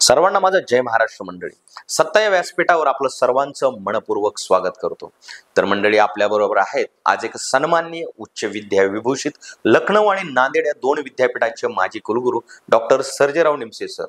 सर्वांना माझं जय महाराष्ट्र मंडळी. सत्ता या व्यासपीठावर आपलं सर्वांचं मनपूर्वक स्वागत करतो. तर मंडळी, आपल्या बरोबर आहेत आज एक सन्माननीय उच्च विद्याविभूषित लखनौ आणि नांदेड या दोन विद्यापीठांचे माजी कुलगुरू डॉक्टर सर्जेराव निमसे सर.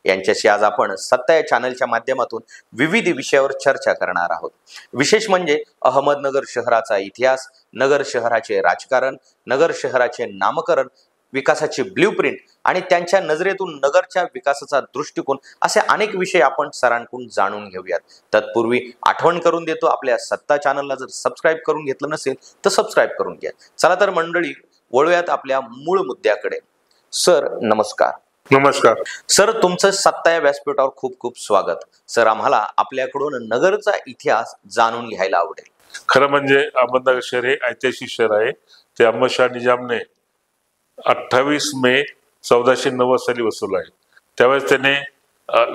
यांच्याशी आज आपण सत्ता या चॅनलच्या माध्यमातून विविध विषयावर चर्चा करणार आहोत. विशेष म्हणजे अहमदनगर शहराचा इतिहास, नगर शहराचे राजकारण, नगर शहराचे नामकरण, विकासाची ब्ल्यूप्रिंट आणि त्यांच्या नजरेतून नगरच्या विकासाचा दृष्टिकोन, असे अनेक विषय आपण सरांकडून जाणून घेऊयात. तत्पूर्वी आठवण करून देतो, आपल्या सत्ता चॅनलला जर सबस्क्राईब करून घेतलं नसेल तर सबस्क्राईब करून घ्या. चला तर मंडळी, वळूयात आपल्या मूळ मुद्द्याकडे. सर नमस्कार. नमस्कार सर, तुमचं सत्ता या व्यासपीठावर खूप खूप स्वागत. सर, आम्हाला आपल्याकडून नगरचा इतिहास जाणून घ्यायला आवडेल. खरं म्हणजे अहमदनगर शहर हे ऐतिहासिक शहर आहे. ते अहमदशाह निजामने 28 मे 1490 साली वसवलं आहे. त्यावेळेस त्याने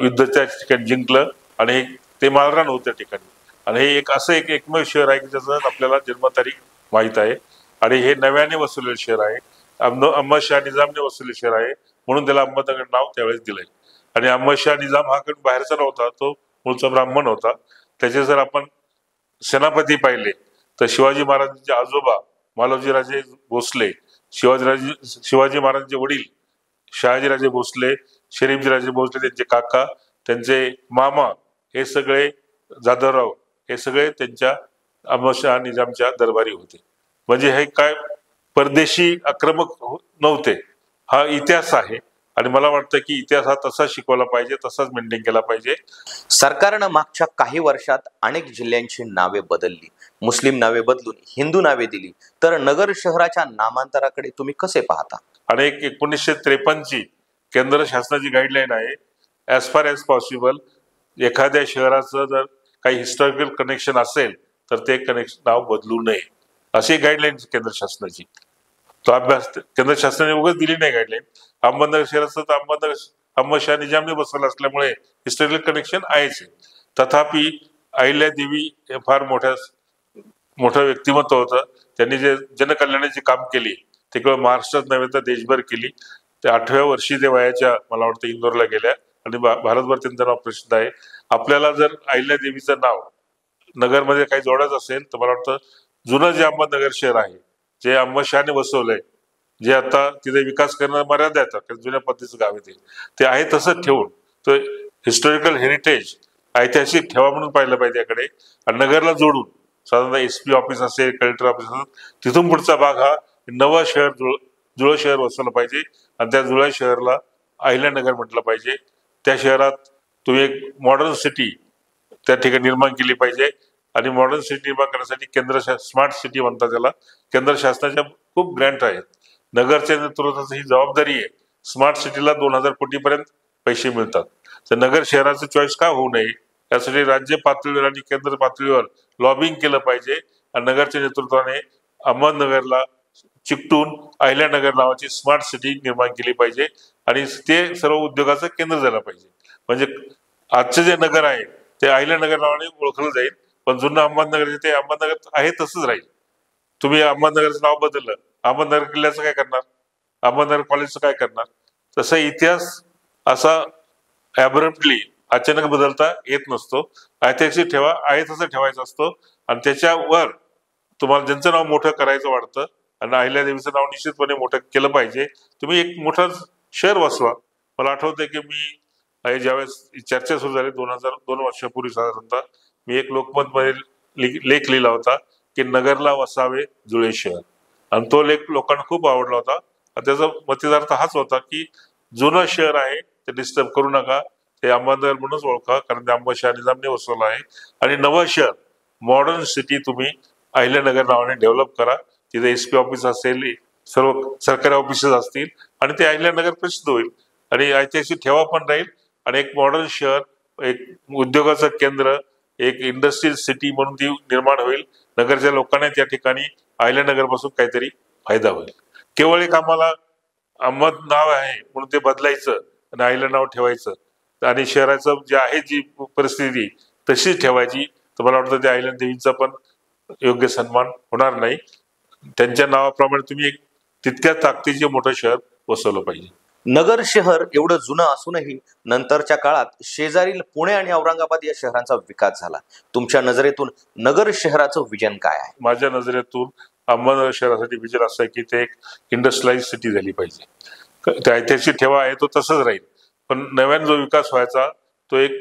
युद्धाच्या ठिकाणी जिंकलं आणि ते मालरान होतं त्या ठिकाणी. आणि हे असं एकमेव शहर आहे की ज्याचं आपल्याला जन्मतारीख माहीत आहे आणि हे नव्याने वसवलेलं शहर आहे. अहमदशाह निजामने वसवलेलं शहर आहे, म्हणून त्याला अहमदनगर नाव त्यावेळेस दिलंय. आणि अहमदशाह निजाम हा काही बाहेरचा नव्हता, तो मूळचा ब्राह्मण होता. त्याचे जर आपण सेनापती पाहिले तर शिवाजी महाराजांचे आजोबा मालोजीराजे भोसले, शिवाजी महाराजांचे वडील शहाजीराजे भोसले, शरीफजीराजे भोसले त्यांचे काका, त्यांचे मामा, हे सगळे जाधवराव, हे सगळे त्यांच्या अहमदशाह निजामच्या दरबारी होते. म्हणजे हे काय परदेशी आक्रमक नव्हते. हा इतिहास आहे आणि मला वाटतं की इतिहास हा तसा शिकवला पाहिजे, तसाच मेंटेन केला पाहिजे. सरकारनं मागच्या काही वर्षात अनेक जिल्ह्यांची नावे बदलली, मुस्लिम नावे बदलून हिंदू नावे दिली. तर नगर शहराच्या नामांतराकडे तुम्ही कसे पाहता? आणि 1953 ची केंद्र शासनाची गाईडलाईन आहे, ॲज फार ॲज पॉसिबल एखाद्या शहराचं जर काही हिस्टॉरिकल कनेक्शन असेल तर ते कनेक्शन नाव बदलू नये, अशी गाईडलाईन केंद्र शासनाची. तो अभ्यास केंद्र शासनाने उगाच दिली नाही गाईडलाईन. अहमदनगर शहराचं तर अहमदशाह निजामने बसवलं असल्यामुळे हिस्टॉरिकल कनेक्शन आहेच. तथापि अहिल्यादेवी हे फार मोठं व्यक्तिमत्व होतं. त्यांनी जे जनकल्याणाची काम केली ते केवळ महाराष्ट्रात नव्हे तर देशभर केली. ते 8व्या वर्षी ते वयाच्या मला वाटतं इंदोरला गेल्या आणि भारतभर त्यांचं नाव प्रसिद्ध आहे. आपल्याला जर अहिल्यादेवीचं नाव नगरमध्ये काही जोडायचं असेल तर मला वाटतं जुनं जे अहमदनगर शहर आहे, जे अहमदशहाने बसवलंय, जे आता तिथे विकास करणं मर्यादा येतात, जुन्या पद्धतीचं गाव ते आहे तसंच ठेवून तो हिस्टॉरिकल हेरिटेज ऐतिहासिक ठेवा म्हणून पाहिलं पाहिजे याकडे. आणि नगरला जोडून साधारणतः SP ऑफिस असेल, कलेक्टर ऑफिस असेल, तिथून पुढचा भाग हा नवं शहर जुळं शहर वसवलं पाहिजे. आणि त्या जुळ्या शहरला अहिल्यानगर म्हटलं पाहिजे. त्या शहरात तुम्ही एक मॉडर्न सिटी त्या ठिकाणी निर्माण केली पाहिजे. आणि मॉडर्न सिटी निर्माण करण्यासाठी स्मार्ट सिटी म्हणतात त्याला, केंद्र शासनाच्या खूप ग्रँट आहेत. नगरच्या नेतृत्वाची ही जबाबदारी आहे. स्मार्ट सिटीला 2000 कोटीपर्यंत पैसे मिळतात. तर नगर शहराचं चॉईस का होऊ नये यासाठी राज्य पातळीवर आणि केंद्र पातळीवर लॉबिंग केलं पाहिजे. आणि नगरच्या नेतृत्वाने अहमदनगरला चिकटून अहिल्यानगर नावाची स्मार्ट सिटी निर्माण केली पाहिजे आणि ते सर्व उद्योगाचं केंद्र झालं पाहिजे. म्हणजे आजचं जे नगर आहे ते अहिल्यानगर नावाने ओळखलं जाईल, पण जुनं अहमदनगर ते अहमदनगर आहे तसंच राहील. तुम्ही अहमदनगरचं नाव बदललं, अहमदनगर किल्ल्याचं काय करणार, अहमदनगर कॉलेजचं काय करणार? तसा इतिहास असा ॲब्रप्टली अचानक बदलता येत नसतो. ऐतिहासिक ठेवा आहे तसं ठेवायचा असतो आणि त्याच्यावर तुम्हाला ज्यांचं नाव मोठं करायचं वाटतं आणि अहिल्यादेवीचं नाव निश्चितपणे मोठं केलं पाहिजे, तुम्ही एक मोठं शहर वसवा. मला आठवतंय की मी ज्यावेळेस चर्चा सुरू झाली 2 वर्षापूर्वी साधारणतः, मी एक लोकमत मध्ये लेख लिहिला होता की नगरला वसावे जुळे शहर. आणि तो लेख लोकांना खूप आवडला होता. त्याचा मतिदार्थ हाच होता की जुनं शहर आहे ते डिस्टर्ब करू नका, ते अहमदनगर म्हणूनच ओळखा, कारण ते अहमदशाह निजामने वसवलं आहे. आणि नवं शहर मॉडर्न सिटी तुम्ही अहिल्यानगर नावाने डेव्हलप करा. तिथे SP ऑफिस असेल, सर्व सरकारी ऑफिसेस असतील आणि ते अहिल्यानगर प्रसिद्ध होईल आणि ऐतिहासिक ठेवा पण राहील. आणि एक मॉडर्न शहर, एक उद्योगाचं केंद्र, एक इंडस्ट्रियल सिटी म्हणून ती निर्माण होईल. नगरच्या लोकांना त्या ठिकाणी अहिल्यानगर पासून काहीतरी फायदा होईल. केवळ एक आम्हाला अहमद नाव आहे म्हणून ते बदलायचं आणि अहिल्या नाव ठेवायचं आणि शहराचं जे आहे जी परिस्थिती तशीच ठेवायची, तर मला वाटतं त्या अहिल्यादेवींचा पण योग्य सन्मान होणार नाही. त्यांच्या नावाप्रमाणे तुम्ही एक तितक्या ताकदीचे मोठं शहर वसवलं पाहिजे. नगर शहर एवढं जुनं असूनही नंतरच्या काळात शेजारील पुणे आणि औरंगाबाद या शहरांचा विकास झाला. तुमच्या नजरेतून नगर शहराचं विजन काय आहे? माझ्या नजरेतून अहमदनगर शहरासाठी विचार असा आहे की ते एक इंडस्ट्रियलाइज सिटी झाली पाहिजे. त्या ऐतिहासिक ठेवा आहे तो तसंच राहील, पण नव्याने जो विकास व्हायचा तो एक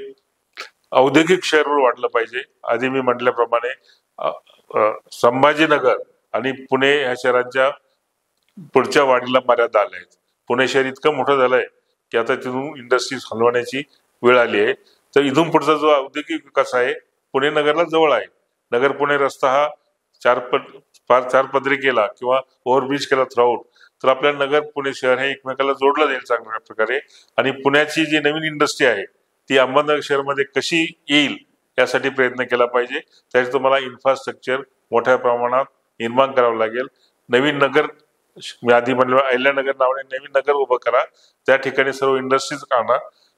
औद्योगिक शहर म्हणून वाढलं पाहिजे. आधी मी म्हटल्याप्रमाणे संभाजीनगर आणि पुणे ह्या शहरांच्या पुढच्या वाढीला मर्यादा आल्या आहेत. पुणे शहर इतकं मोठं झालंय की आता तिथून इंडस्ट्रीज हलवण्याची वेळ आली आहे. तर इथून पुढचा जो औद्योगिक विकास आहे पुणे नगरला जवळ आहे. नगर पुणे रस्ता हा चार पदरी केला किंवा ओव्हरब्रिज केला थ्रूआउट तर आपल्या नगर पुणे शहर हे एकमेकाला जोडलं जाईल चांगल्या प्रकारे. आणि पुण्याची जी नवीन इंडस्ट्री आहे ती अहमदनगर शहरमध्ये कशी येईल यासाठी प्रयत्न केला पाहिजे. त्यासाठी तुम्हाला इन्फ्रास्ट्रक्चर मोठ्या प्रमाणात निर्माण करावं लागेल. नवीन नगर, मी आधी म्हणलं अहिल्यानगर नावाने नवीन नगर उभं करा, त्या ठिकाणी सर्व इंडस्ट्रीज आणा.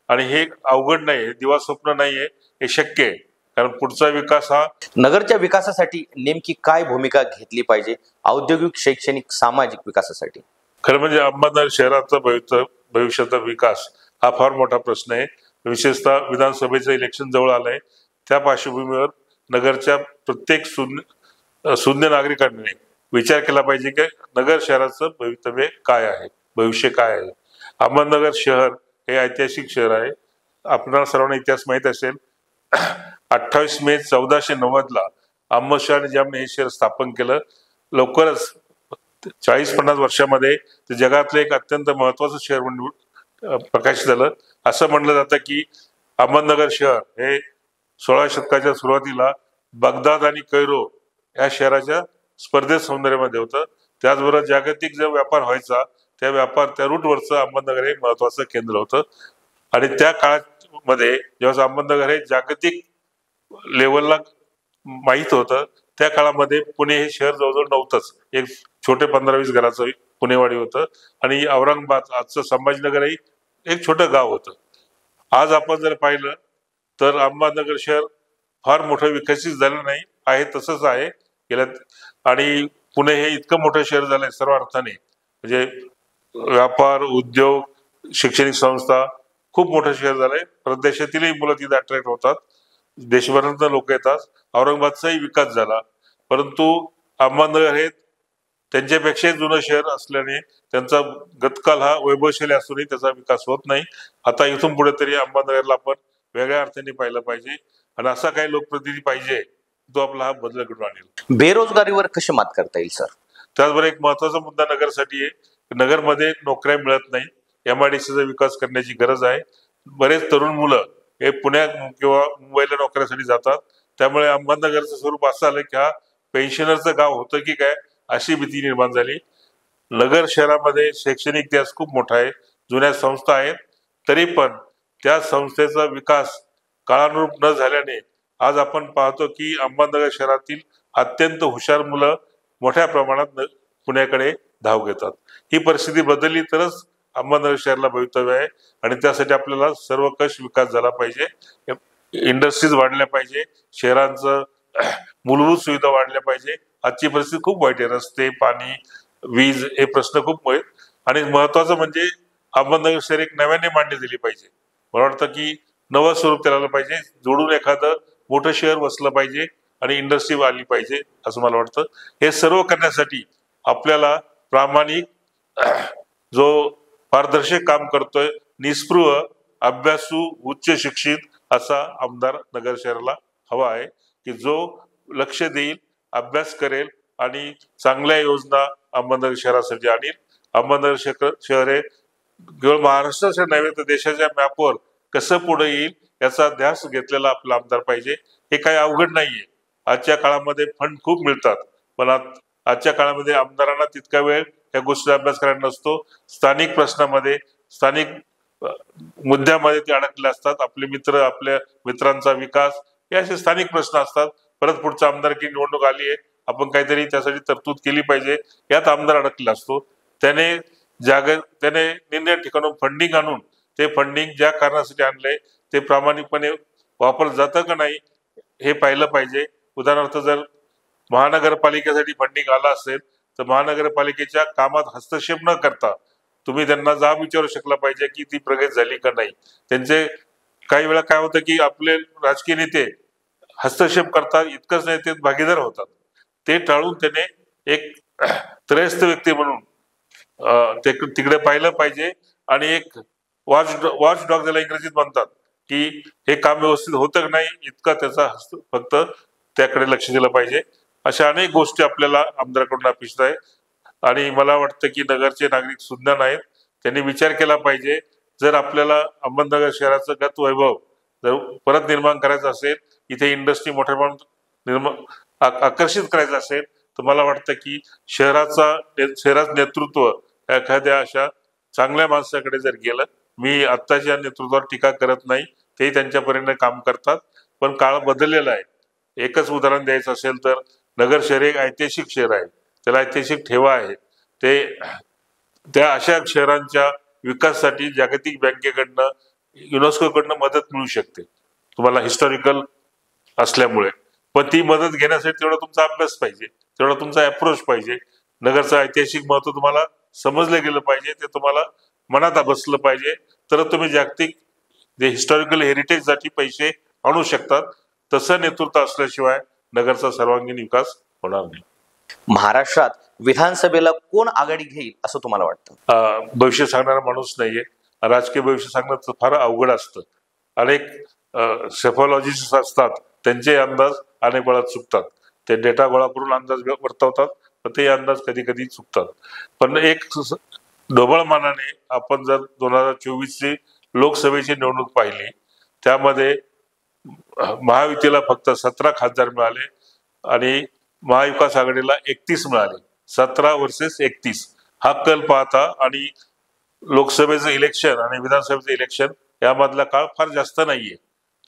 आणि हे अवघड नाही, दिवा स्वप्न नाहीये, हे शक्य आहे. कारण पुढचा विकास हा नगरच्या विकासासाठी नेमकी काय भूमिका घेतली पाहिजे औद्योगिक, शैक्षणिक, सामाजिक विकासासाठी? खरं म्हणजे अहमदनगर शहराचा भविष्याचा विकास हा फार मोठा प्रश्न आहे. विशेषतः विधानसभेचं इलेक्शन जवळ आलंय, त्या पार्श्वभूमीवर नगरच्या प्रत्येक सुज्ञ नागरिकांनी विचार केला पाहिजे की नगर शहराचं भवितव्य काय आहे, भविष्य काय आहे. अहमदनगर शहर हे ऐतिहासिक शहर आहे. आपणाला सर्वांना इतिहास माहित असेल, 28 मे 1490 अहमद शाह निजामने हे शहर स्थापन केलं. लवकरच 40-50 वर्षामध्ये ते जगातलं एक अत्यंत महत्वाचं शहर म्हणून प्रकाशित झालं. असं म्हणलं जातं की अहमदनगर शहर हे 16व्या शतकाच्या सुरुवातीला बगदाद आणि कैरो या शहराच्या स्पर्धेत सौंदर्यामध्ये होतं. त्याचबरोबर जागतिक जो व्यापार व्हायचा त्या रूटवरचं अहमदनगर हे महत्वाचं केंद्र होतं. आणि त्या काळामध्ये जेव्हा अहमदनगर हे जागतिक लेवलला माहीत होतं त्या काळामध्ये पुणे हे शहर जवळजवळ नव्हतंच. एक छोटे 15-20 घराचं पुणेवाडी होतं. आणि औरंगाबाद आजचं संभाजीनगर हे एक छोटं गाव होतं. आज आपण जर पाहिलं तर अहमदनगर शहर फार मोठं विकसित झालं नाही आहे, तसंच आहे गेल्या. आणि पुणे हे इतकं मोठं शहर झालंय सर्व अर्थाने, म्हणजे व्यापार, उद्योग, शैक्षणिक संस्था खूप मोठं शहर झालंय. परदेशातीलही मुलं तिथे अट्रॅक्ट होतात, देशभरातून लोक येतात. औरंगाबादचाही विकास झाला, परंतु अहमदनगर हे त्यांच्यापेक्षाही जुनं शहर असल्याने त्यांचा गतकाल हा वैभवशाली असूनही त्याचा विकास होत नाही. आता इथून पुढे तरी अहमदनगरला आपण वेगळ्या अर्थाने पाहिलं पाहिजे आणि असा काही लोकप्रतिनिधी पाहिजे तो आपला हा बदल घडून आणेल. बेरोजगारीवर कशी मात करता येईल सर? त्याचबरोबर एक महत्वाचा मुद्दा नगरसाठी आहे. नगरमध्ये नोकऱ्या मिळत नाही, MIDCचा विकास करण्याची गरज आहे. बरेच तरुण मुलं हे पुण्यात किंवा मुंबईला नोकऱ्यासाठी जातात. त्यामुळे अहमदनगरचं स्वरूप असं आलं की हा पेन्शनरचं गाव होतं की काय अशी भीती निर्माण झाली. नगर शहरामध्ये शैक्षणिक इतिहास खूप मोठा आहे, जुन्या संस्था आहेत, तरी पण त्या संस्थेचा विकास काळानुरूप न झाल्याने आज आपण पाहतो की अहमदनगर शहरातील अत्यंत हुशार मुलं मोठ्या प्रमाणात पुण्याकडे धाव घेतात. ही परिस्थिती बदलली तरच अहमदनगर शहराला भवितव्य आहे. आणि त्यासाठी आपल्याला सर्वकष विकास झाला पाहिजे, इंडस्ट्रीज वाढल्या पाहिजे, शहरांचं मूलभूत सुविधा वाढल्या पाहिजे. आजची परिस्थिती खूप वाईट आहे, रस्ते, पाणी, वीज हे प्रश्न खूप आहेत. आणि महत्वाचं म्हणजे अहमदनगर शहर एक नव्याने मांडणी दिली पाहिजे. मला वाटतं की नवं स्वरूप त्याला पाहिजे, जोडून एखादं मोठं शहर वसलं पाहिजे आणि इंडस्ट्री आली पाहिजे असं मला वाटतं. हे सर्व करण्यासाठी आपल्याला प्रामाणिक, जो पारदर्शक काम करतोय, निस्पृह, अभ्यासू, उच्च शिक्षित असा आमदार नगर शहराला हवा आहे की जो लक्ष देईल, अभ्यास करेल आणि चांगल्या योजना अहमदनगर शहरासाठी आणील. अहमदनगर शहर हे केवळ महाराष्ट्राच्या नव्हे तर देशाच्या मॅपवर कसं पुढे येईल याचा ध्यास घेतलेला आपला आमदार पाहिजे. हे काही अवघड नाहीये. आजच्या काळामध्ये फंड खूप मिळतात, पण आजच्या काळामध्ये आमदारांना तितका वेळ या गोष्टीचा अभ्यास करायला नसतो. स्थानिक प्रश्नामध्ये, स्थानिक मुद्द्यामध्ये ते अडकले असतात. आपले मित्र, आपल्या मित्रांचा विकास हे असे स्थानिक प्रश्न असतात. परत पुढचा आमदारकी निवडणूक आली आहे, आपण काहीतरी त्यासाठी तरतूद केली पाहिजे, यात आमदार अडकलेला असतो. त्याने निर्णय ठिकाणून फंडिंग आणून ते फंडिंग ज्या कारणासाठी आणलंय ते प्रामाणिकपणे वापरलं जातं का नाही हे पाहिलं पाहिजे. उदाहरणार्थ जर महानगरपालिकेसाठी फंडिंग आलं असेल तर महानगरपालिकेच्या कामात हस्तक्षेप न करता तुम्ही त्यांना जाब विचारू शकला पाहिजे की ती प्रगती झाली का नाही. त्यांचे काही वेळा काय होतं की आपले राजकीय नेते हस्तक्षेप करतात, इतकंच नाही ते भागीदार होतात. ते टाळून त्याने एक त्रयस्थ व्यक्ती म्हणून तिकडे पाहिलं पाहिजे आणि एक वॉच डॉग ज्याला इंग्रजीत म्हणतात की हे काम व्यवस्थित होतं की नाही इतका त्याचा फक्त त्याकडे लक्ष दिलं पाहिजे. अशा अनेक गोष्टी आपल्याला आमदाराकडून अपेक्षित आहे आणि मला वाटतं की नगरचे नागरिक सुज्ञान आहेत. त्यांनी विचार केला पाहिजे, जर आपल्याला अहमदनगर शहराचं गत वैभव जर परत निर्माण करायचं असेल, इथे इंडस्ट्री मोठ्या प्रमाणात आकर्षित करायचं असेल, तर मला वाटतं की शहराचं नेतृत्व एखाद्या अशा चांगल्या माणसाकडे जर गेलं, मी आत्ताच्या नेतृत्वावर टीका करत नाही, तेही त्यांच्या परीने काम करतात, पण काळ बदललेला आहे. एकच उदाहरण द्यायचं असेल तर नगर शहर एक ऐतिहासिक शहर आहे, त्याला ऐतिहासिक ठेवा आहे. त्या अशा शहरांच्या विकासासाठी जागतिक बँकेकडनं युनेस्कोकडनं मदत मिळू शकते तुम्हाला हिस्टॉरिकल असल्यामुळे. पण ती मदत घेण्यासाठी तेवढा तुमचा अभ्यास पाहिजे, तेवढा तुमचा अप्रोच पाहिजे. नगरचं ऐतिहासिक महत्व तुम्हाला समजलं गेलं पाहिजे, ते तुम्हाला मनात बसलं पाहिजे, तर तुम्ही जागतिक जे हिस्टॉरिकल हेरिटेजसाठी पैसे आणू शकतात. तसं नेतृत्व असल्याशिवाय नगरचा सर्वांगीण विकास होणार नाही. महाराष्ट्रात विधानसभेला कोण आघाडी घेईल असं तुम्हाला वाटतं? भविष्य सांगणारा माणूस नाहीये. राजकीय भविष्य सांगणं फार अवघड असतं. अनेक सेफॉलॉजिस्ट असतात, त्यांचे अंदाज अनेक वेळा चुकतात. ते डेटा गोळा करून अंदाज वर्तवतात, पण ते अंदाज कधी कधी चुकतात. पण एक ढोबळ मानाने आपण जर 2024ची लोकसभेची निवडणूक पाहिली, त्यामध्ये महायुतीला फक्त 17 खासदार मिळाले आणि महाविकास आघाडीला 31 मिळाले. 17 वर्सेस 31 हा कल पाहता आणि लोकसभेचं इलेक्शन आणि विधानसभेचं इलेक्शन यामधला काळ फार जास्त नाहीये,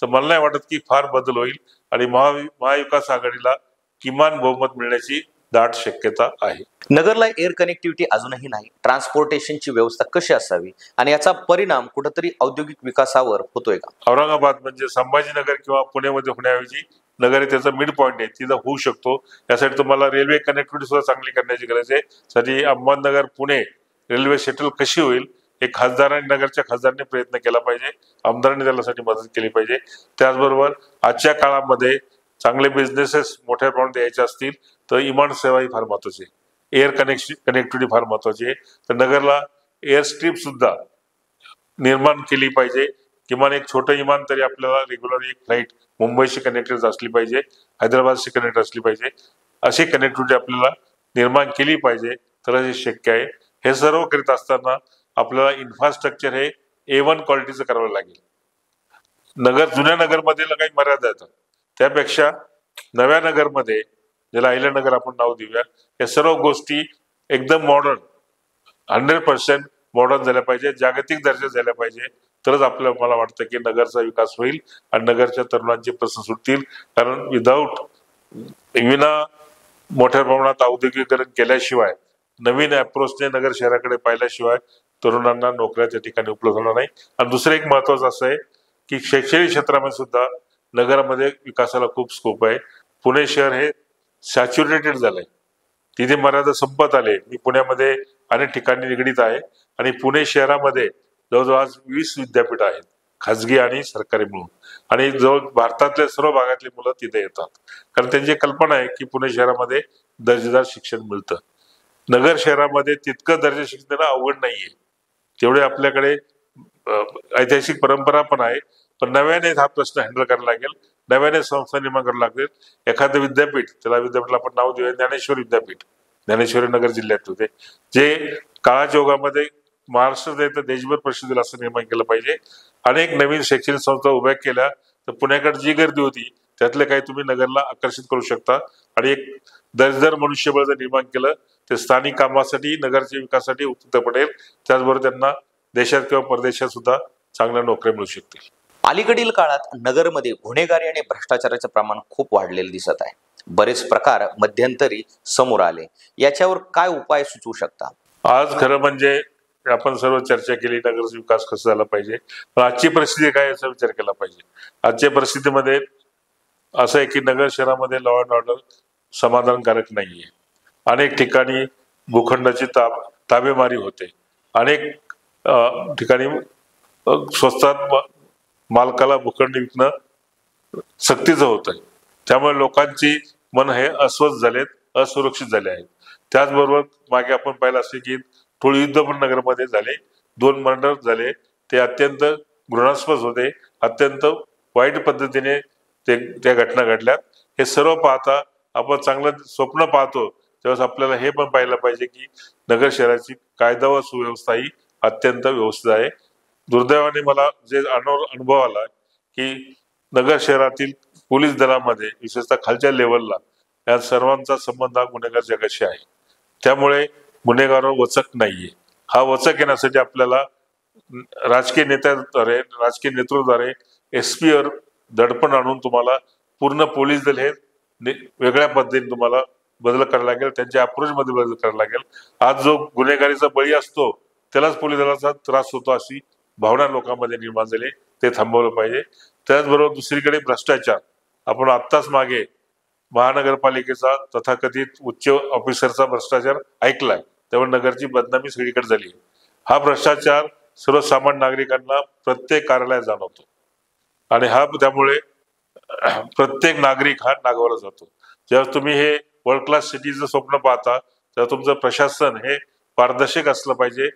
तर मला नाही वाटत की फार बदल होईल आणि महाविकास आघाडीला किमान बहुमत मिळण्याची दाट शक्यता आहे. नगरला एअर कनेक्टिव्हिटी अजूनही नाही. ट्रान्सपोर्टेशनची व्यवस्था कशी असावी आणि याचा परिणाम कुठेतरी औद्योगिक विकासावर होतोय का? औरंगाबाद म्हणजे संभाजीनगर किंवा पुण्यामध्ये होण्याऐवजी नगर हे त्याचा मिड पॉईंट आहे, तिथं होऊ शकतो. यासाठी तुम्हाला रेल्वे कनेक्टिव्हिटी सुद्धा चांगली करण्याची गरज आहे. साठी अहमदनगर पुणे रेल्वे शेटल कशी होईल हे खासदारांनी नगरच्या खासदारांनी प्रयत्न केला पाहिजे, आमदारांनी त्यासाठी मदत केली पाहिजे. त्याचबरोबर आजच्या काळामध्ये चांगले बिझनेसेस मोठ्या प्रमाणात यायचे असतील तर विमान सेवा ही फार महत्वाची आहे. एअर कनेक्टिव्हिटी फार महत्वाची आहे. तर नगरला एअर स्ट्रीप सुद्धा निर्माण केली पाहिजे. किमान एक छोटं विमान तरी आपल्याला रेग्युलर एक फ्लाईट मुंबईशी कनेक्टेड असली पाहिजे, हैदराबादशी कनेक्ट असली पाहिजे. अशी कनेक्टिव्हिटी आपल्याला निर्माण केली पाहिजे, तर हे शक्य आहे. हे सर्व करीत असताना आपल्याला इन्फ्रास्ट्रक्चर हे A1 क्वालिटीचं करावं लागेल. जुन्या नगरमध्ये काही मर्यादा येतात, त्यापेक्षा नव्या नगरमध्ये, ज्याला आयलंड नगर आपण नाव देऊया, या सर्व गोष्टी एकदम मॉडर्न 100% मॉडर्न झाल्या पाहिजे, जागतिक दर्जा झाल्या पाहिजे, तरच मला वाटतं की नगरचा विकास होईल आणि नगरच्या तरुणांचे प्रश्न सुटतील. कारण विना मोठ्या प्रमाणात औद्योगिकरण केल्याशिवाय, नवीन अप्रोचने नगर शहराकडे पाहिल्याशिवाय तरुणांना नोकऱ्या त्या ठिकाणी उपलब्ध होणार नाही. आणि दुसरं एक महत्वाचं असं आहे की शैक्षणिक क्षेत्रामध्ये सुद्धा नगरामध्ये विकासाला खूप स्कोप आहे. पुणे शहर हे सॅच्युरेटेड झालंय, तिथे मर्यादा संपत आले. मी पुण्यामध्ये अनेक ठिकाणी निगडीत आहे आणि पुणे शहरामध्ये जवळजवळ आज 20 विद्यापीठ आहेत, खाजगी आणि सरकारी मिळून, आणि जवळ भारतातल्या सर्व भागातली मुलं तिथे येतात. कारण त्यांची कल्पना आहे की पुणे शहरामध्ये दर्जेदार शिक्षण मिळतं. नगर शहरामध्ये तितकं दर्जा शिक्षण देणं अवघड नाहीये, तेवढे आपल्याकडे ऐतिहासिक परंपरा पण आहे. पण नव्याने हा प्रश्न हँडल करायला लागेल, नव्याने संस्था निर्माण करायला लागेल. एखादं विद्यापीठ, त्याला विद्यापीठला आपण नाव देऊया ज्ञानेश्वर विद्यापीठ, ज्ञानेश्वरी नगर जिल्ह्यात होते, जे काळाच्या ओघामध्ये महाराष्ट्रात देशभर प्रसिद्धीला असं निर्माण केलं पाहिजे. अनेक नवीन शैक्षणिक संस्था उभ्या केल्या तर पुण्याकडे जी गर्दी होती त्यातले काही तुम्ही नगरला आकर्षित करू शकता. आणि एक दर्जेदार मनुष्यबळ जर निर्माण केलं ते स्थानिक कामासाठी, नगरच्या विकासासाठी उपयुक्त पडेल. त्याचबरोबर त्यांना देशात किंवा परदेशात सुद्धा चांगल्या नोकऱ्या मिळू शकतील. अलीकडील काळात नगरमध्ये गुन्हेगारी आणि भ्रष्टाचाराचे प्रमाण खूप वाढलेले दिसत आहे. बरेच प्रकार मध्यंतरी समोर आले, याच्यावर काय उपाय सुचवू शकता? आज खरं म्हणजे आपण सर्व चर्चा केली नगरचा विकास कसा झाला पाहिजे, पण आजची परिस्थिती काय याचा विचार केला पाहिजे. आजच्या परिस्थितीमध्ये असं आहे की नगर शहरामध्ये लॉ अँड ऑर्डर समाधानकारक नाहीये. अनेक ठिकाणी भूखंडाची ताबेमारी होते. अनेक ठिकाणी स्वस्तात मालकाला भूखंड विकणं सक्तीचं होत आहे. त्यामुळे लोकांची मन हे अस्वस्थ झालेत, असुरक्षित झाले आहेत. त्याचबरोबर मागे आपण पाहिलं असेल की थोडी युद्ध पण नगरमध्ये झाले, 2 मर्डर झाले. ते अत्यंत घृणास्पद होते, अत्यंत वाईट पद्धतीने त्या घटना घडल्यात. हे सर्व पाहता आपण चांगलं स्वप्न पाहतो तेव्हा आपल्याला हे पण पाहिलं पाहिजे की नगर शहराची कायदा व सुव्यवस्था ही अत्यंत व्यवस्थित आहे. दुर्दैवाने मला जे अनुभव आला की नगर शहरातील पोलीस दलामध्ये विशेषतः खालच्या लेवलला या सर्वांचा संबंध हा गुन्हेगार जगाशी आहे. त्यामुळे गुन्हेगारावर वचक नाहीये. हा वचक येण्यासाठी आपल्याला राजकीय नेत्याद्वारे, राजकीय नेतृत्वाद्वारे SP वर दडपण आणून तुम्हाला पूर्ण पोलीस दल हे वेगळ्या पद्धतीने तुम्हाला बदल करायला लागेल, त्यांच्या अप्रोच मध्ये बदल करायला लागेल. आज जो गुन्हेगारीचा बळी असतो त्यालाच पोलीस दलाचा त्रास होतो अशी भावना लोकांमध्ये निर्माण झाली, ते थांबवलं पाहिजे. त्याचबरोबर दुसरीकडे भ्रष्टाचार. आपण आत्ताच मागे महानगरपालिकेचा तथाकथित उच्च ऑफिसरचा भ्रष्टाचार ऐकलाय, त्यामुळे नगरची बदनामी सगळीकडे झाली. हा भ्रष्टाचार सर्वसामान्य नागरिकांना प्रत्येक कार्यालयात जाणवतो आणि हा त्यामुळे प्रत्येक नागरिक हा नागवला जातो. जेव्हा तुम्ही हे वर्ल्ड क्लास सिटीचं स्वप्न पाहता तेव्हा तुमचं प्रशासन हे पारदर्शक असलं पाहिजे,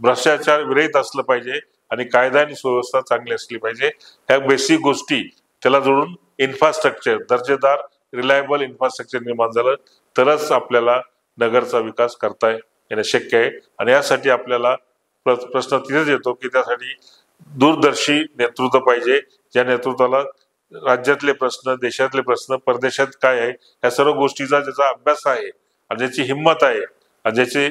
भ्रष्टाचार विरहित असलं पाहिजे आणि कायदा आणि सुव्यवस्था चांगली असली पाहिजे. ह्या बेसिक गोष्टी त्याला जोडून इन्फ्रास्ट्रक्चर, दर्जेदार रिलायबल इन्फ्रास्ट्रक्चर निर्माण झालं तरच आपल्याला नगरचा विकास करता येणं शक्य आहे. आणि यासाठी आपल्याला प्रश्न तिथेच येतो की त्यासाठी दूरदर्शी नेतृत्व पाहिजे, ज्या नेतृत्वाला राज्यातले प्रश्न, देशातले प्रश्न, परदेशात काय आहे या सर्व गोष्टीचा ज्याचा अभ्यास आहे आणि ज्याची हिंमत आहे आणि ज्याची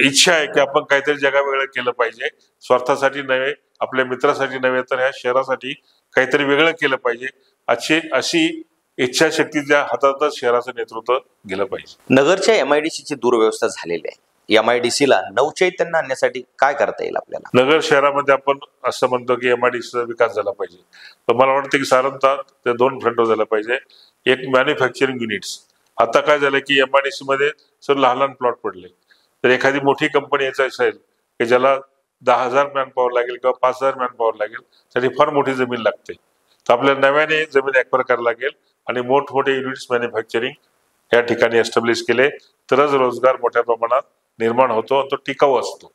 इच्छा आहे की आपण काहीतरी जगावेगळं केलं पाहिजे, स्वार्थासाठी नव्हे, आपल्या मित्रासाठी नव्हे, तर ह्या शहरासाठी काहीतरी वेगळं केलं पाहिजे, अशी इच्छाशक्तीच्या हातातच शहराचं नेतृत्व गेलं पाहिजे. नगरच्या MIDC ची दुर्व्यवस्था झालेली आहे. MIDC ला नवचैतन्य आणण्यासाठी काय करता येईल आपल्याला? नगर शहरामध्ये आपण असं म्हणतो की MIDC चा विकास झाला पाहिजे, पण मला वाटतं की साधारणतः ते 2 फ्रंटवर झाला पाहिजे. एक मॅन्युफॅक्चरिंग युनिट्स. आता काय झालं की MIDC मध्ये सर लहान लहान प्लॉट पडले. तर एखादी मोठी कंपनी यायचं असेल की ज्याला 10,000 मॅन पॉवर लागेल किंवा 5,000 मॅन पॉवर लागेल, त्यासाठी फार मोठी जमीन लागते. तर आपल्याला नव्याने जमीन ॲक्वायर करायला लागेल आणि मोठमोठे युनिट्स मॅन्युफॅक्चरिंग या ठिकाणी एस्टॅब्लिश केले तरच रोजगार मोठ्या प्रमाणात निर्माण होतो आणि तो टिकाऊ असतो.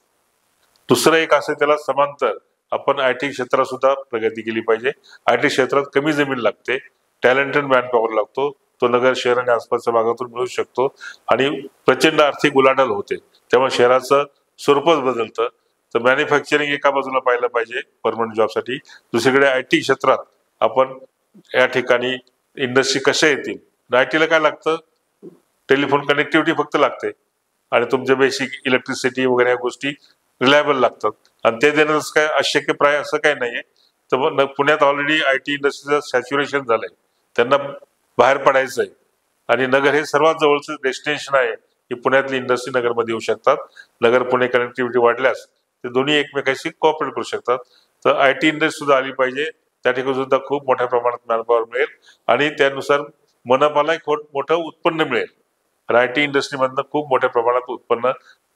दुसरं एक असं त्याला समांतर आपण IT क्षेत्रात सुद्धा प्रगती केली पाहिजे. IT क्षेत्रात कमी जमीन लागते, टॅलेंटेड मॅन पॉवर लागतो, तो नगर शहर आणि आसपासच्या भागातून मिळू शकतो आणि प्रचंड आर्थिक उलाढाल होते. त्यामुळे शहराचं स्वरूपच बदलतं. तर मॅन्युफॅक्चरिंग एका बाजूला पाहिलं पाहिजे परमनंट जॉबसाठी, दुसरीकडे IT क्षेत्रात आपण या ठिकाणी इंडस्ट्री कशा येतील. IT ला काय लागतं, टेलिफोन कनेक्टिव्हिटी फक्त लागते आणि तुमच्या बेसिक इलेक्ट्रिसिटी वगैरे या गोष्टी रिलायबल लागतात आणि ते देणंच काय अशक्य प्राय असं काही नाहीये. तर पुण्यात ऑलरेडी IT इंडस्ट्रीचं सॅच्युरेशन झालंय, त्यांना बाहेर पडायचं आहे आणि नगर हे सर्वात जवळचं डेस्टिनेशन आहे की पुण्यातली इंडस्ट्री नगरमध्ये येऊ शकतात. नगर पुणे कनेक्टिव्हिटी वाढल्यास ते दोन्ही एकमेकांशी कोऑपरेट करू शकतात. तर IT इंडस्ट्री सुद्धा आली पाहिजे, त्या ठिकाणी सुद्धा खूप मोठ्या प्रमाणात मॅनपॉवर मिळेल आणि त्यानुसार मनपाला एक मोठं उत्पन्न मिळेल. IT इंडस्ट्रीमधनं खूप मोठ्या प्रमाणात उत्पन्न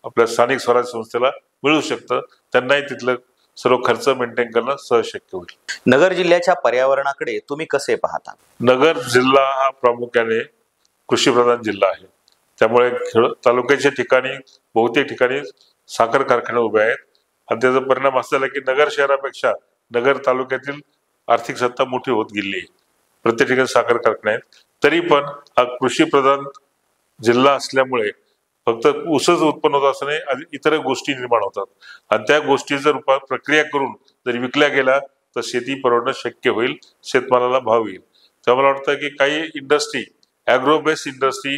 आपल्या स्थानिक स्वराज्य संस्थेला मिळू शकतं, त्यांनाही तिथलं सर्व खर्च मेंटेन करणं सहज शक्य होईल. नगर जिल्ह्याच्या पर्यावरणाकडे तुम्ही कसे पाहता? नगर जिल्हा हा प्रामुख्याने कृषीप्रधान जिल्हा आहे. त्यामुळे तालुक्याच्या ठिकाणी बहुतेक ठिकाणी साखर कारखाने उभे आहेत आणि त्याचा परिणाम असा झाला की नगर शहरापेक्षा नगर तालुक्यातील आर्थिक सत्ता मोठी होत गेली आहे. प्रत्येक ठिकाणी साखर कारखाने आहेत. तरी पण हा कृषीप्रधान जिल्हा असल्यामुळे फक्त ऊसच उत्पन्न होत असं नाही, इतर गोष्टी निर्माण होतात आणि त्या गोष्टीचा रूपात प्रक्रिया करून जर विकल्या गेल्या तर शेती परवडणं शक्य होईल, शेतमालाला भाव येईल. तेव्हा मला वाटतं की काही industry, agro based industry,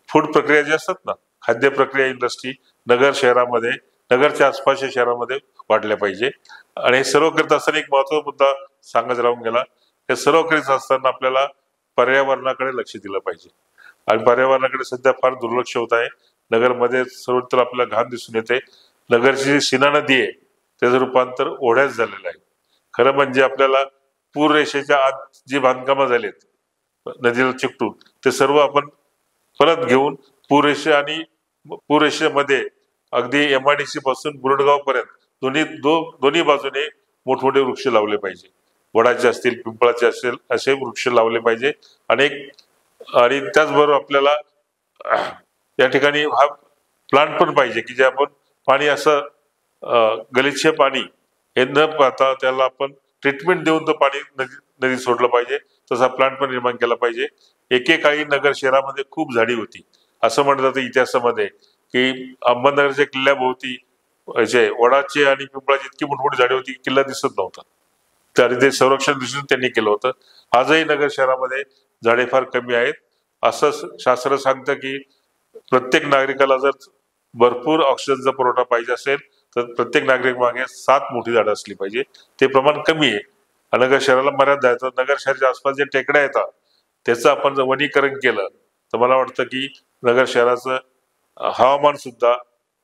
food प्रक्रिया जी असतात ना, खाद्य प्रक्रिया इंडस्ट्री नगर शहरामध्ये, नगरच्या आसपासच्या शहरामध्ये वाढल्या पाहिजे. आणि हे सर्व करत असताना एक महत्त्वाचा मुद्दा सांगायचा राहून गेला, हे सर्व करीत असताना आपल्याला पर्यावरणाकडे लक्ष दिलं पाहिजे आणि पर्यावरणाकडे सध्या फार दुर्लक्ष होत आहे. नगरमध्ये सर्वत्र आपल्याला घाण दिसून येते. नगरची जी सीना नदी आहे त्याचं रूपांतर ओढ्यात झालेलं आहे. खरं म्हणजे आपल्याला पूर रेषेच्या आत जी बांधकामं झालीत नदीला चिकटून ते सर्व आपण परत घेऊन पूर रेषे आणि पूररेषेमध्ये अगदी MIDC पासून बुरडगाव पर्यंत दोन्ही बाजूने मोठमोठे वृक्ष लावले पाहिजे. वडाचे असतील, पिंपळाचे असतील, असे वृक्ष लावले पाहिजे. आणि त्याचबरोबर आपल्याला या ठिकाणी हा प्लांट पण पाहिजे की जे आपण पाणी असं गलिच्छ पाणी हे न पाहता त्याला आपण ट्रीटमेंट देऊन तो पाणी नदी सोडलं पाहिजे. तसा प्लांट पण निर्माण केला पाहिजे. एकेकाळी नगर शहरामध्ये खूप झाडी होती. असं म्हणलं जातं इतिहासामध्ये की अहमदनगरच्या किल्ल्याभोवती वडाचे आणि पिंपळाची इतकी मोठमोठी झाडे होती की किल्ला दिसत नव्हता. तरी ते संरक्षण दृष्टीने त्यांनी केलं होतं. आजही नगर शहरामध्ये झाडे फार कमी आहेत. असं शास्त्र सांगतं की प्रत्येक नागरिकाला जर भरपूर ऑक्सिजनचा पुरवठा पाहिजे असेल तर प्रत्येक नागरिक मागे 7 मोठी झाडं असली पाहिजे. ते प्रमाण कमी आहे. नगर शहराला मर्यादा आहे. तर नगर शहराच्या आसपास जे टेकड्या येतात त्याचं आपण जर वनीकरण केलं तर मला वाटतं की नगर शहराचं हवामान सुद्धा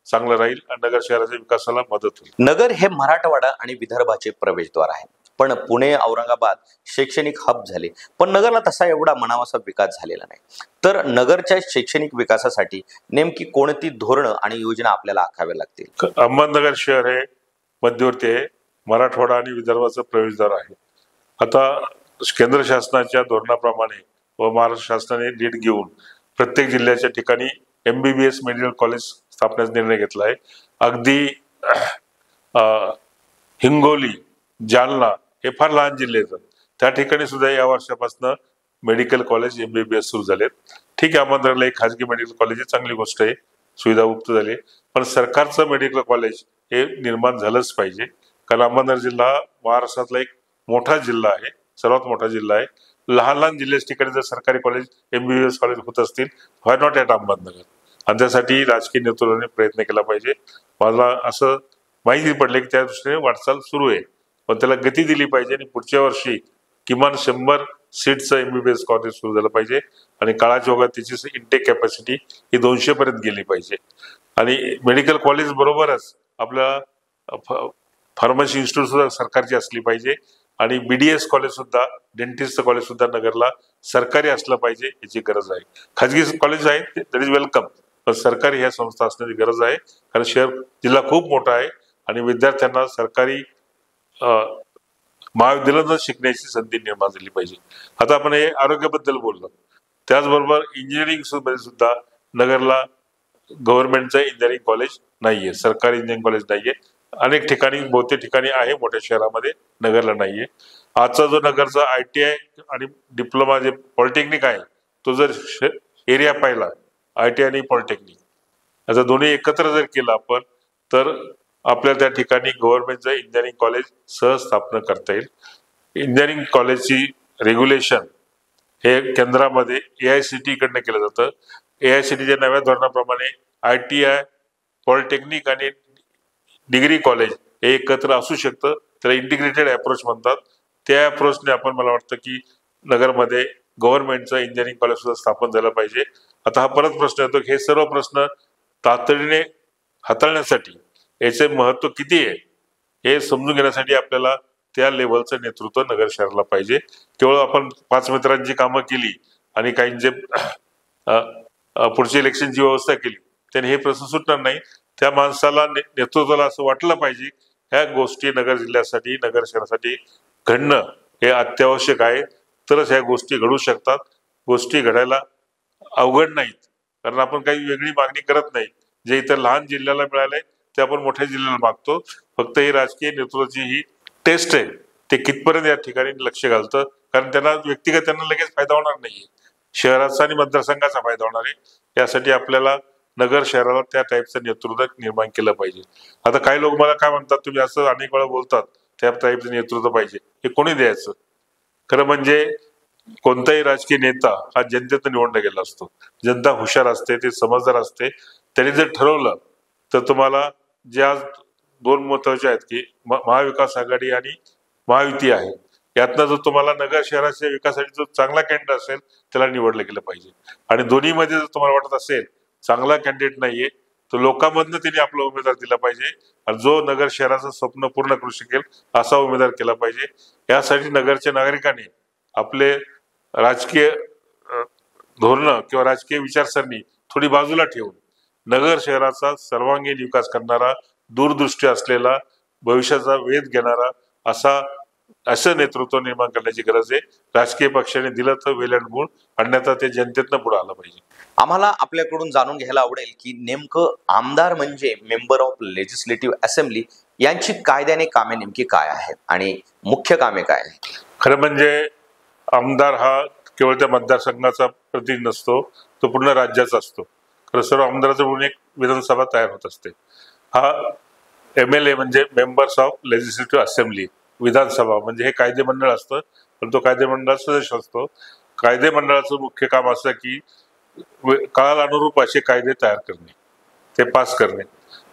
चांगलं राहील आणि नगर शहराच्या विकासाला मदत होईल. नगर हे मराठवाडा आणि विदर्भाचे प्रवेशद्वार आहे. पण पुणे, औरंगाबाद शैक्षणिक हब झाले, पण नगरला तसा एवढा म्हणावासा विकास झालेला नाही. तर नगरच्या शैक्षणिक विकासासाठी नेमकी कोणती धोरणं आणि योजना आपल्याला आखाव्या लागतील? अहमदनगर शहर हे मध्यवर्ती आहे. मराठवाडा आणि विदर्भाचं प्रवेशद्वार आहे. आता केंद्र शासनाच्या धोरणाप्रमाणे व महाराष्ट्र शासनाने लीड घेऊन प्रत्येक जिल्ह्याच्या ठिकाणी MBBS मेडिकल कॉलेज स्थापण्याचा निर्णय घेतला आहे. अगदी हिंगोली, जालना हे फार लहान जिल्हे आहेत. त्या ठिकाणी सुद्धा या वर्षापासून मेडिकल कॉलेज MBBS सुरू झालेत. ठीक आहे, अहमदनगरला एक खाजगी मेडिकल कॉलेज ही चांगली गोष्ट आहे, सुविधा उपलब्ध झाली. पण सरकारचं मेडिकल कॉलेज हे निर्माण झालंच पाहिजे. कारण अहमदनगर जिल्हा महाराष्ट्रातला एक मोठा जिल्हा आहे, सर्वात मोठा जिल्हा आहे. लहान लहान जिल्ह्याच्या ठिकाणी जर सरकारी कॉलेज MBBS कॉलेज होत असतील, व्हाय नॉट ॲट अहमदनगर? आणि त्यासाठी राजकीय नेतृत्वाने प्रयत्न केला पाहिजे. मला असं माहिती पडले की त्या दृष्टीने वाटचाल सुरू आहे, पण त्याला गती दिली पाहिजे. आणि पुढच्या वर्षी किमान 100 सीटचं MBBS कॉलेज सुरू झालं पाहिजे. आणि काळाच्या ओघात त्याची इंटेक कॅपॅसिटी ही 200 पर्यंत गेली पाहिजे. आणि मेडिकल कॉलेज बरोबरच आपल्या फार्मसी इन्स्टिट्यूट सुद्धा सरकारची असली पाहिजे. आणि BDS कॉलेज सुद्धा, डेंटिस्ट कॉलेज सुद्धा नगरला सरकारी असलं पाहिजे, याची गरज आहे. खाजगी कॉलेज आहे दॅट इज वेलकम, पण सरकारी ह्या संस्था असण्याची गरज आहे. कारण जिल्हा खूप मोठा आहे आणि विद्यार्थ्यांना सरकारी महाविद्यालयात शिकण्याची संधी निर्माण झाली पाहिजे. आता आपण हे आरोग्याबद्दल बोललो, त्याचबरोबर इंजिनिअरिंग मध्ये सुद्धा नगरला गव्हर्नमेंटचं इंजिनिअरिंग कॉलेज नाहीये, सरकारी इंजिनिअरिंग कॉलेज नाहीये. अनेक ठिकाणी, बहुतेक ठिकाणी आहे मोठ्या शहरामध्ये, नगरला नाहीये. आजचा जो नगरचा ITI आणि डिप्लोमा जे पॉलिटेक्निक आहे, तो जर एरिया पाहिला, ITI आणि पॉलिटेक्निक याचा दोन्ही एकत्र जर केला आपण, तर आपल्याला त्या ठिकाणी गव्हर्नमेंटचं इंजिनिअरिंग कॉलेज सहज स्थापना करता येईल. इंजिनिअरिंग कॉलेजची रेग्युलेशन हे केंद्रामध्ये AICTE कडनं केलं जातं. AICTEच्या नव्या धोरणाप्रमाणे ITI, पॉलिटेक्निक आणि डिग्री कॉलेज हे एकत्र असू शकतं. त्याला इंटिग्रेटेड अप्रोच म्हणतात. त्या अप्रोचने आपण, मला वाटतं की नगरमध्ये गव्हर्नमेंटचं इंजिनिअरिंग कॉलेज सुद्धा स्थापन झालं पाहिजे. आता हा परत प्रश्न येतो की हे सर्व प्रश्न तातडीने हाताळण्यासाठी याचे महत्व किती आहे हे समजून घेण्यासाठी आपल्याला त्या लेव्हलचं नेतृत्व नगर शहराला पाहिजे. केवळ आपण 5 मित्रांची कामं केली आणि काहींचे पुढची इलेक्शनची व्यवस्था केली त्याने हे प्रश्न सुटणार नाही. त्या माणसाला, नेतृत्वाला असं वाटलं पाहिजे ह्या गोष्टी नगर जिल्ह्यासाठी, नगर शहरासाठी घडणं हे अत्यावश्यक आहे, तरच ह्या गोष्टी घडू शकतात. गोष्टी घडायला अवघड नाहीत, कारण आपण काही वेगळी मागणी करत नाही. जे इतर लहान जिल्ह्याला मिळालंय ते आपण मोठ्या जिल्ह्याला मागतो. फक्त ही राजकीय नेतृत्वाची ही टेस्ट आहे, ते कितपर्यंत या ठिकाणी लक्ष घालतं. कारण त्यांना व्यक्तिगत त्यांना लगेच फायदा होणार नाहीये, शहराचा आणि मतदारसंघाचा फायदा होणार आहे. यासाठी आपल्याला नगर शहराला त्या टाईपचं नेतृत्व निर्माण केलं पाहिजे. आता काही लोक मला काय म्हणतात, तुम्ही असं अनेक वेळा बोलतात त्या टाईपचं नेतृत्व पाहिजे, हे कोणी द्यायचं? खरं म्हणजे कोणताही राजकीय नेता हा जनतेतून निवडला गेला असतो. जनता हुशार असते, ते समजदार असते. त्यांनी जर ठरवलं तर तुम्हाला ज्या 2 महत्वाचे आहेत की महाविकास आघाडी आणि महायुती आहे, यातनं जर तुम्हाला नगर शहराच्या विकासासाठी जो चांगला कॅन्डिडेट असेल त्याला निवडलं गेलं पाहिजे. आणि दोन्हीमध्ये जर तुम्हाला वाटत असेल चांगला कॅन्डिडेट नाहीये तर लोकांमधनं त्यांनी आपला उमेदवार दिला पाहिजे आणि जो नगर शहराचं स्वप्न पूर्ण करू शकेल असा उमेदवार केला पाहिजे. यासाठी नगरच्या नागरिकांनी आपले राजकीय धोरणं किंवा राजकीय विचारसरणी थोडी बाजूला ठेवून नगर शहराचा सर्वांगीण विकास करणारा, दूरदृष्टी असलेला, भविष्याचा वेध घेणारा असं नेतृत्व निर्माण करण्याची गरज आहे. राजकीय पक्षाने दिलं तर वेल अँड गुड, अन्यथा ते जनतेतनं पुढे आलं पाहिजे. आम्हाला आपल्याकडून जाणून घ्यायला आवडेल की नेमकं आमदार म्हणजे मेंबर ऑफ लेजिस्लेटिव्ह असेंब्ली यांची कायद्याने कामे नेमकी काय आहेत आणि मुख्य कामे काय आहेत? खरं म्हणजे आमदार हा केवळ त्या मतदारसंघाचा प्रतिनिधी नसतो, तो पूर्ण राज्याचा असतो. खरं सर्व आमदाराचं म्हणून एक विधानसभा तयार होत असते. हा MLA म्हणजे मेंबर्स ऑफ लेजिस्लेटिव्ह असेंब्ली, विधानसभा म्हणजे हे कायदेमंडळ असतं, पण तो कायदेमंडळात सदस्य असतो. कायदेमंडळाचं मुख्य काम असं की काळाला अनुरूप असे कायदे तयार करणे, ते पास करणे.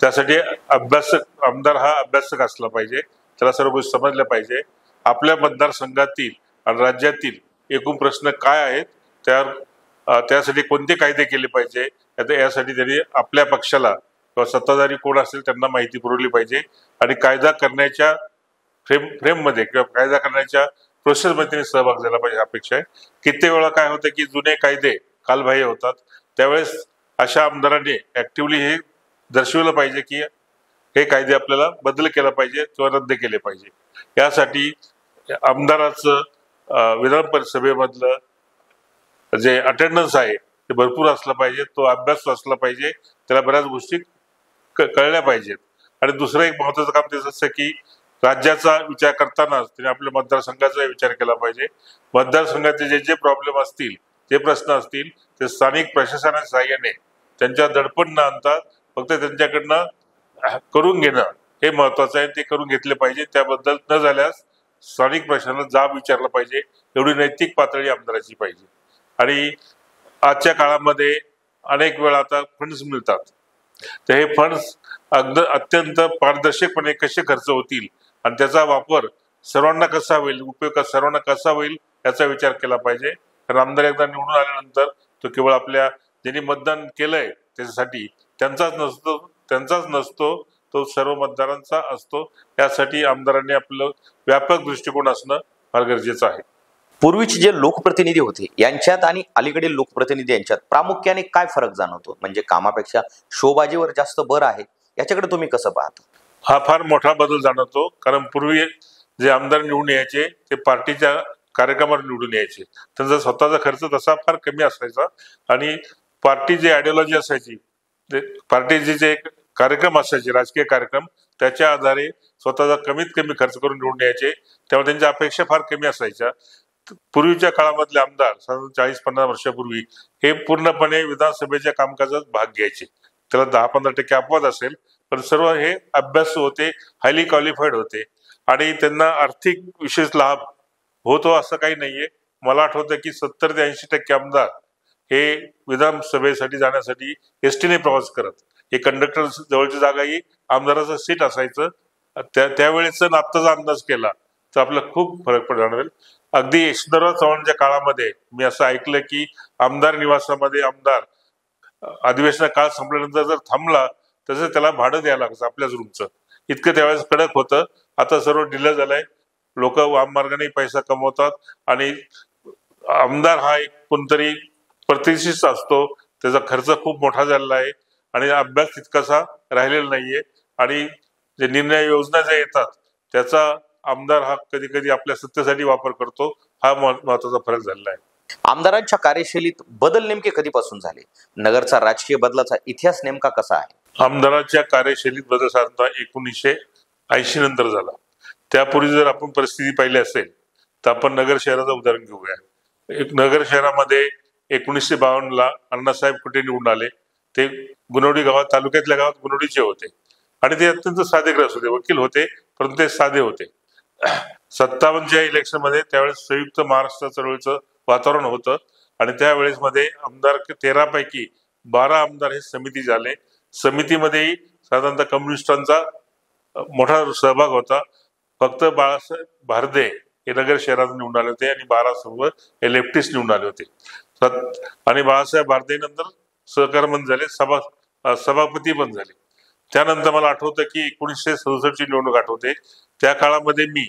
त्यासाठी आमदार हा अभ्यासक असला पाहिजे, त्याला सर्व गोष्टी समजल्या पाहिजे. आपल्या मतदारसंघातील आणि राज्यातील एकूण प्रश्न काय आहेत, त्यासाठी कोणते कायदे केले पाहिजे, यासाठी त्यांनी आपल्या पक्षाला किंवा सत्ताधारी कोण असेल त्यांना माहिती पुरवली पाहिजे. आणि कायदा करण्याच्या फ्रेममध्ये किंवा कायदा करण्याच्या प्रोसेसमध्ये त्यांनी सहभाग झाला पाहिजे, अपेक्षा आहे. कित्येक वेळा काय होतं की जुने कायदे कालबाह्य होतात, त्यावेळेस अशा आमदारांनी ऍक्टिव्हली हे दर्शवलं पाहिजे की हे कायदे आपल्याला बदल केला पाहिजे किंवा रद्द केले पाहिजे. यासाठी आमदाराचं विधान परिषदेमधलं जे अटेंडन्स आहे ते भरपूर असलं पाहिजे, तो अभ्यास असला पाहिजे, त्याला बऱ्याच गोष्टी कळल्या पाहिजेत. आणि दुसरं एक महत्वाचं काम त्याचं असं की राज्याचा विचार करतानाच त्याने आपल्या मतदारसंघाचा विचार केला पाहिजे. मतदारसंघाचे जे प्रॉब्लेम असतील, जे प्रश्न असतील, ते स्थानिक प्रशासनाच्या सहाय्याने त्यांच्या दडपण न आणता फक्त त्यांच्याकडनं करून घेणं हे महत्वाचं आहे. ते करून घेतले पाहिजे. त्याबद्दल न झाल्यास स्थानिक प्रशासनाला जाब विचारला पाहिजे, एवढी नैतिक पातळी आमदाराची पाहिजे. आणि आजच्या काळामध्ये अनेक वेळा आता फंड्स मिळतात, तर हे फंड्स अत्यंत पारदर्शकपणे कसे खर्च होतील आणि त्याचा वापर सर्वांना कसा होईल, उपयोग सर्वांना कसा होईल याचा विचार केला पाहिजे. कारण आमदार एकदा निवडून आल्यानंतर तो केवळ आपल्या ज्यांनी मतदान केलंय त्याच्यासाठी त्यांचाच नसतो, तो सर्व मतदारांचा असतो. यासाठी आमदारांनी आपलं व्यापक दृष्टिकोन असणं फार गरजेचं आहे. पूर्वीचे जे लोकप्रतिनिधी होते यांच्यात आणि अलीकडील लोकप्रतिनिधी यांच्यात प्रामुख्याने काय फरक जाणवतो? म्हणजे कामापेक्षा शोबाजीवर जास्त भर आहे, याच्याकडे तुम्ही कसं पाहता? हा फार मोठा बदल जाणवतो. कारण पूर्वी जे आमदार निवडून यायचे ते पार्टीच्या कार्यक्रमावर निवडून यायचे, त्यांचा स्वतःचा खर्च तसा फार कमी असायचा. आणि पार्टी आयडिओलॉजी असायची, पार्टीचे जे कार्यक्रम असायचे, राजकीय कार्यक्रम, त्याच्या आधारे स्वतःचा कमीत कमी खर्च करून निवडून यायचे. त्यामुळे त्यांच्या अपेक्षा फार कमी असायच्या. पूर्वीच्या काळामधले आमदार साधारण 40-50 वर्षापूर्वी हे पूर्णपणे विधानसभेच्या कामकाजात भाग घ्यायचे. त्याला 10-15% अपवाद असेल, पण सर्व हे अभ्यासू होते, हायली क्वालिफाईड होते आणि त्यांना आर्थिक विशेष लाभ होतो असं काही नाहीये. मला आठवतं की 70 ते 80% आमदार हे विधानसभेसाठी जाण्यासाठी एसटीने प्रवास करत. हे कंडक्टर जवळची जागा ही आमदाराचं सीट असायचं. त्यावेळेस आत्ताचा अंदाज केला तर आपल्याला खूप फरक जाणवेल. अगदी यशवंतराव चव्हाणच्या काळामध्ये मी असं ऐकलं की आमदार निवासामध्ये आमदार अधिवेशन काळ संपल्यानंतर जर थांबला तसं त्याला भाडं द्यायला लागतं आपल्याच रूमचं. इतकं त्यावेळेस कडक होतं. आता सर्व डिले झालंय, लोक वाम मार्गाने पैसा कमवतात आणि आमदार हा एक कोणतरी प्रतिष्ठित असतो, त्याचा खर्च खूप मोठा झालेला आहे आणि अभ्यास तितकासा राहिलेला नाहीये. आणि जे निर्णय योजना ज्या येतात त्याचा आमदार हा कधी कधी आपल्या सत्तेसाठी वापर करतो. हा महत्वाचा फरक झालेला आहे. आमदारांच्या कार्यशैलीत बदल नेमके कधीपासून झाले? नगरचा राजकीय बदलाचा इतिहास नेमका कसा आहे? आमदारांच्या कार्यशैलीत बदल साधारणतः 1980 नंतर झाला. त्यापूर्वी जर आपण परिस्थिती पाहिली असेल तर आपण नगर शहराचं उदाहरण घेऊया. नगर शहरामध्ये 1952ला अण्णासाहेब कुठे निवडून आले, ते गुणवडी गावात, तालुक्यातल्या गावात गुणवडीचे होते आणि ते अत्यंत साधेग्रस्त होते, वकील होते, परंतु ते साधे होते. 57च्या इलेक्शन मध्ये त्यावेळेस संयुक्त महाराष्ट्र चळवळीचं वातावरण होतं आणि त्यावेळेस मध्ये आमदार 13 पैकी 12 आमदार हे समिती झाले. समितीमध्येही साधारणतः कम्युनिस्टांचा मोठा सहभाग होता. फक्त बाळासाहेब भारदे हे नगर शहरात निवडून आले होते आणि 12 सर्व हे लेफ्टिस्ट निवडून आले होते. आणि बाळासाहेब भारदे नंतर सहकार मंत्री झाले, सभापती पण झाले. त्यानंतर मला आठवतं की 1967ची निवडणूक आठवते. त्या काळामध्ये मी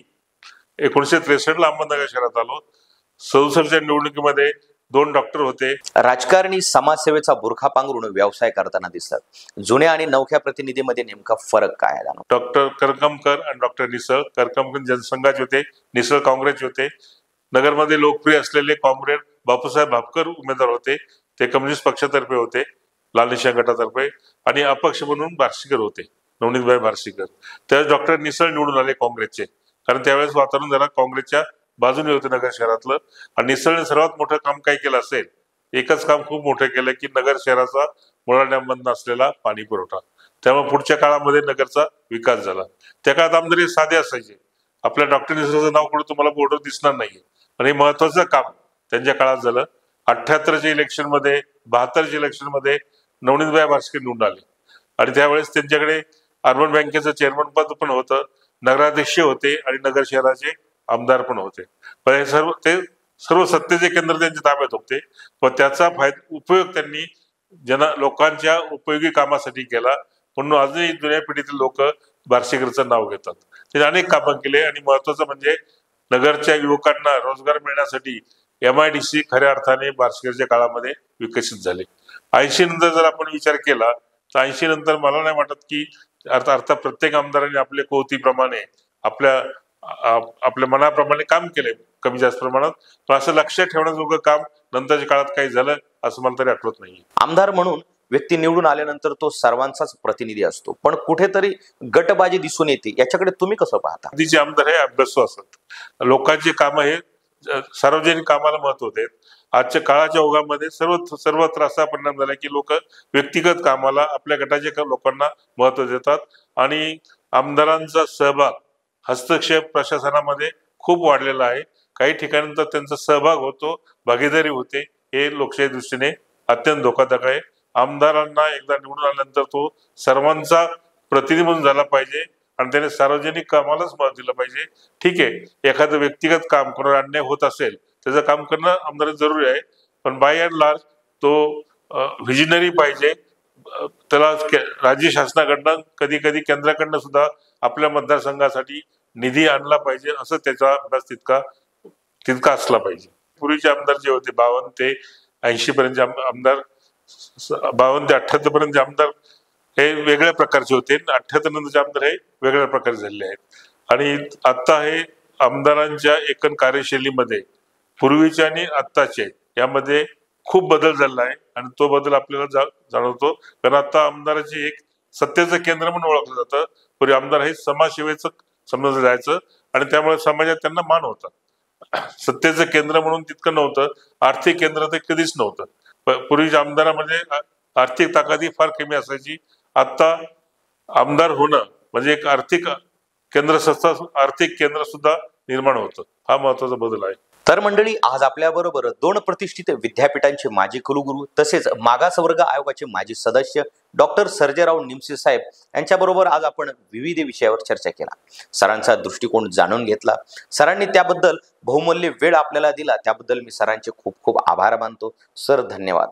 1963ला अहमदनगर शहरात आलो. 67च्या निवडणुकीमध्ये 2 डॉक्टर होते. राजकारणी समाजसेवेचा बुरखा पांघरून व्यवसाय करताना दिसतात. जुन्या आणि नवख्या प्रतिनिधीमध्ये नेमका फरक काय आहे जाणवतो? डॉक्टर करकमकर आणि डॉक्टर निसळ. करकमकर जनसंघाचे होते, निसळ काँग्रेसचे होते. नगरमध्ये लोकप्रिय असलेले कॉम्रेड बापूसाहेब भापकर उमेदवार होते, ते कम्युनिस्ट पक्षातर्फे होते, लाल निशाण गटातर्फे. आणि अपक्ष म्हणून बार्शीकर होते, नवनीतभाई बार्शीकर. त्यावेळेस डॉक्टर निसळ निवडून आले काँग्रेसचे, कारण त्यावेळेस वातावरण जरा काँग्रेसच्या बाजूने होते नगर शहरातलं. आणि निसळने सर्वात मोठं काम काय केलं असेल, एकच काम खूप मोठं केलं की नगर शहराचा मुळा डॅममधून असलेला पाणी पुरवठा. त्यामुळे पुढच्या काळामध्ये नगरचा विकास झाला. त्या काळात आमदार हे साधे असायचे. आपल्या डॉक्टर निसळचं नाव कुठे तुम्हाला बोर्डवर दिसणार नाहीये. आणि महत्वाचं काम त्यांच्या काळात झालं. 78च्या इलेक्शन मध्ये, 72च्या इलेक्शन मध्ये नवनीतभाई बार्शीकर निवडून आले. आणि त्यावेळेस त्यांच्याकडे अर्बन बँकेचं चेअरमन पद पण होतं, नगराध्यक्ष होते आणि नगर शहराचे आमदार पण होते. पण हे सर्व सत्तेचे केंद्र त्यांच्या ताब्यात होते. पण त्याचा उपयोग त्यांनी लोकांच्या उपयोगी कामासाठी केला. म्हणून अजूनही जुन्या पिढीतील लोक बार्शीकरचं नाव घेतात. त्यांनी अनेक कामं केले. आणि महत्वाचं म्हणजे नगरच्या युवकांना रोजगार मिळण्यासाठी MIDC खऱ्या अर्थाने बार्शीकरच्या काळामध्ये विकसित झाले. 80 नंतर जर आपण विचार केला तर 80 नंतर मला नाही वाटत की अर्थात प्रत्येक आमदाराने आपल्या कोवतीप्रमाणे आपल्या मनाप्रमाणे काम केले कमी जास्त प्रमाणात. पण असं लक्षात ठेवण्याजोगं काम नंतरच्या काळात काही झालं असं मला तरी आठवत नाही. आमदार म्हणून व्यक्ती निवडून आल्यानंतर तो सर्वांचाच प्रतिनिधी असतो, पण कुठेतरी गटबाजी दिसून येते. याच्याकडे तुम्ही कसं पाहता? आधीचे आमदार हे अभ्यासू असतात. लोकांचे काम हे सार्वजनिक कामाला महत्व देत. आजच्या काळाच्या ओघामध्ये सर्वत्र असा परिणाम झाला की लोक व्यक्तिगत कामाला, आपल्या गटाच्या लोकांना महत्व देतात. आणि आमदारांचा सहभाग, हस्तक्षेप प्रशासनामध्ये खूप वाढलेला आहे. काही ठिकाणी तर त्यांचा सहभाग होतो, भागीदारी होते. हे लोकशाही दृष्टीने अत्यंत धोकादायक आहे. आमदारांना एकदा निवडून आल्यानंतर तो सर्वांचा प्रतिनिधी म्हणून झाला पाहिजे आणि त्याने सार्वजनिक कामालाच महत्व दिलं पाहिजे. ठीक आहे, एखादं व्यक्तिगत काम कोणावर अन्याय होत असेल त्याचं काम करणं आमदार जरुरी आहे, पण बाय अँड लार्ज तो व्हिजनरी पाहिजे. त्याला राज्य शासनाकडनं, कधी कधी केंद्राकडनं सुद्धा आपल्या मतदारसंघासाठी निधी आणला पाहिजे. असं त्याचा अभ्यास तितका असला पाहिजे. पूर्वीचे आमदार जे होते 52 ते 80 पर्यंतचे आमदार, 52 ते 78 पर्यंतचे आमदार हे वेगळ्या प्रकारचे होते. 78 नंतरचे आमदार हे वेगळ्या प्रकारे झालेले आहेत. आणि आता हे आमदारांच्या एकूण कार्यशैलीमध्ये पूर्वीचे आणि आत्ताचे यामध्ये खूप बदल झाला आहे. आणि तो बदल आपल्याला जाणवतो, कारण आता आमदाराची एक सत्तेचं केंद्र म्हणून ओळखलं जातं. पूर्वी आमदार हे समाजसेवेचं समजलं जायचं आणि त्यामुळे समाजात त्यांना मान होता. सत्तेचं केंद्र म्हणून तितकं नव्हतं, आर्थिक केंद्र तर कधीच नव्हतं. पूर्वीच्या आमदारामध्ये आर्थिक ताकदी फार कमी असायची. आता आमदार होणं म्हणजे एक आर्थिक केंद्र सुद्धा निर्माण होतं. हा महत्वाचा बदल आहे. तर मंडळी, आज आपल्या बरोबर 2 प्रतिष्ठित विद्यापीठांचे माजी कुलगुरू तसेच मागासवर्ग आयोगाचे माजी सदस्य डॉक्टर सर्जेराव निमसे साहेब यांच्याबरोबर आज आपण विविध विषयावर चर्चा केला. सरांचा दृष्टिकोन जाणून घेतला. सरांनी त्याबद्दल बहुमूल्य वेळ आपल्याला दिला, त्याबद्दल मी सरांचे खूप खूप आभार मानतो. सर, धन्यवाद.